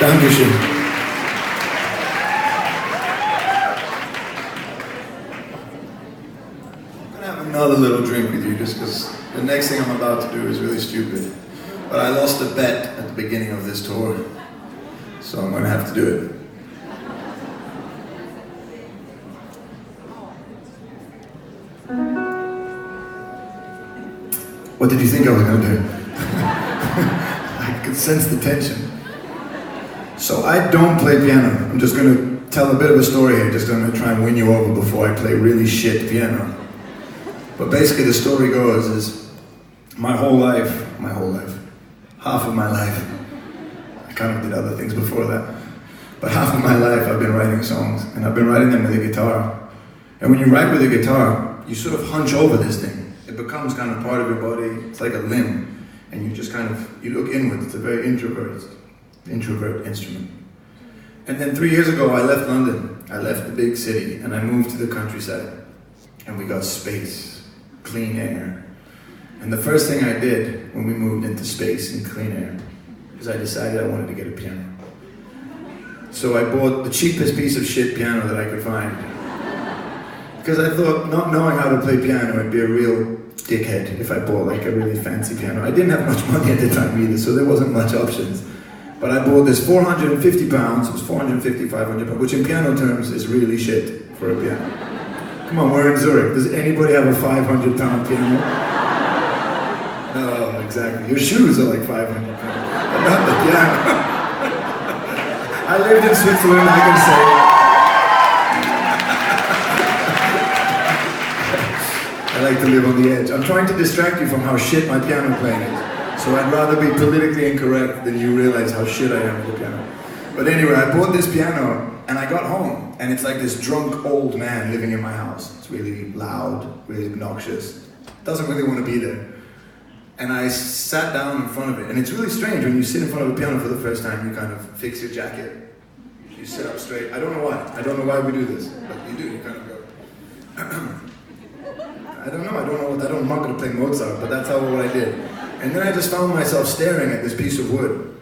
Dankeschön. I'm gonna have another little drink with you just because the next thing I'm about to do is really stupid. But I lost a bet at the beginning of this tour, so I'm gonna have to do it. What did you think I was gonna do? I could sense the tension. So I don't play piano. I'm just gonna tell a bit of a story here, just gonna try and win you over before I play really shit piano. But basically the story goes is, my whole life, half of my life, I kind of did other things before that, but half of my life I've been writing songs, and I've been writing them with a guitar. And when you write with a guitar, you sort of hunch over this thing. It becomes kind of part of your body, it's like a limb, and you just kind of, you look inward. It's a very introvert instrument. And then 3 years ago I left London, I left the big city, and I moved to the countryside. And we got space, clean air. And the first thing I did when we moved into space and clean air is I decided I wanted to get a piano. So I bought the cheapest piece of shit piano that I could find. Because I thought, not knowing how to play piano, I'd be a real dickhead if I bought like a really fancy piano. I didn't have much money at the time either, so there wasn't much options. But I bought this 450 pounds, it was 450, 500 pounds, which in piano terms is really shit for a piano. Come on, we're in Zurich. Does anybody have a 500 pound piano? No, exactly. Your shoes are like 500 pounds, but not the piano. I lived in Switzerland, I can say. I like to live on the edge. I'm trying to distract you from how shit my piano playing is. So I'd rather be politically incorrect than you realize how shit I am with the piano. But anyway, I bought this piano and I got home and it's like this drunk old man living in my house. It's really loud, really obnoxious. Doesn't really want to be there. And I sat down in front of it, and it's really strange when you sit in front of a piano for the first time, you kind of fix your jacket, you sit up straight. I don't know why we do this, but you do, you kind of go. I don't know, I'm not going to play Mozart, but that's what I did. And then I just found myself staring at this piece of wood.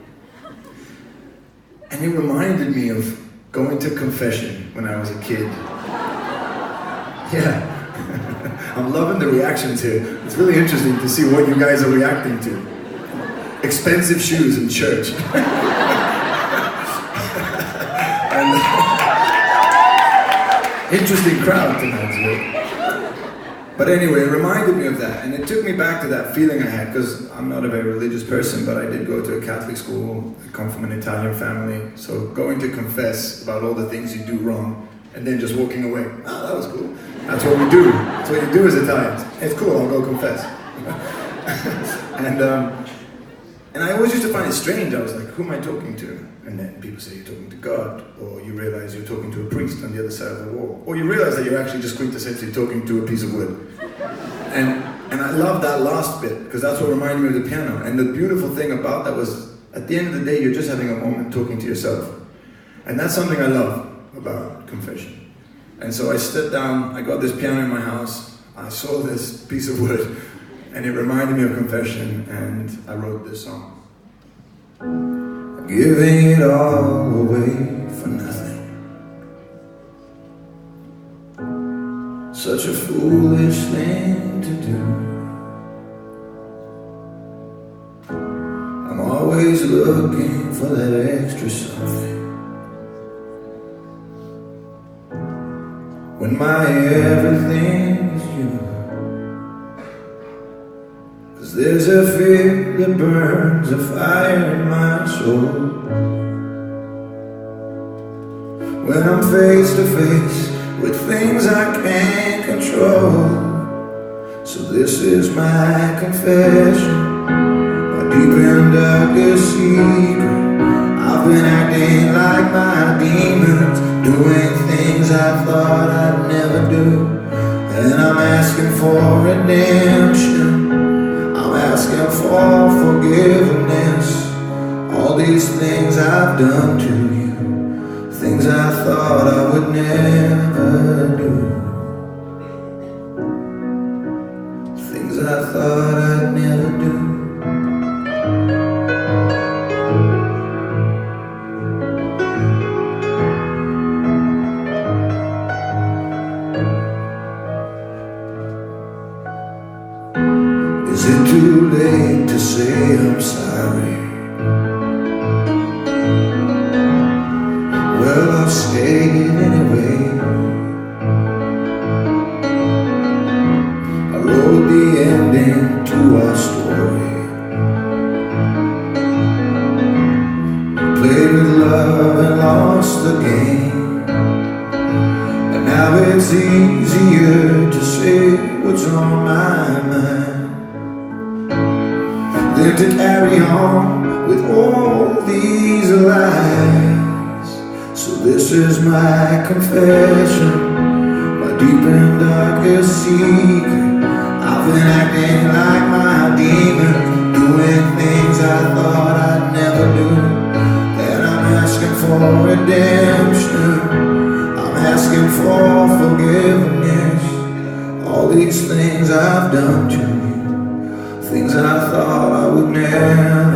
And it reminded me of going to confession when I was a kid. Yeah. I'm loving the reactions here. It's really interesting to see what you guys are reacting to. Expensive shoes in church. And interesting crowd tonight, too. But anyway, it reminded me of that, and it took me back to that feeling I had, because I'm not a very religious person, but I did go to a Catholic school. I come from an Italian family, so going to confess about all the things you do wrong, and then just walking away. Oh, that was cool. That's what we do. That's what you do as Italians. It's cool, I'll go confess. And I always used to find it strange. I was like, who am I talking to? And then people say you're talking to God, or you realize you're talking to a priest on the other side of the wall, or you realize that you're actually just quintessentially talking to a piece of wood. And I love that last bit, because that's what reminded me of the piano. And the beautiful thing about that was, at the end of the day, you're just having a moment talking to yourself. And that's something I love about confession. And so I stood down, I got this piano in my house, I saw this piece of wood, and it reminded me of confession, and I wrote this song. Giving it all away for nothing. Such a foolish thing to do. I'm always looking for that extra something. When my everything is you. 'Cause there's a fear that burns a fire in my soul. When I'm face to face with things I can't control. So this is my confession, my deep and darkest secret. I've been acting like my demons, doing things I thought I'd never do. And I'm asking for redemption, I'm asking for forgiveness. All these things I've done to you, things I thought I would never do. Things I thought I'd never do. it too late to say I'm sorry? Well, I'll say it anyway. I wrote the ending to our story. Played with love and lost the game. And now it's easier to say what's on my mind than to carry on with all these lies. So this is my confession, my deep and darkest secret. I've been acting like my demon, doing things I thought I'd never do. And I'm asking for redemption, I'm asking for forgiveness. All these things I've done to you, things I thought I would never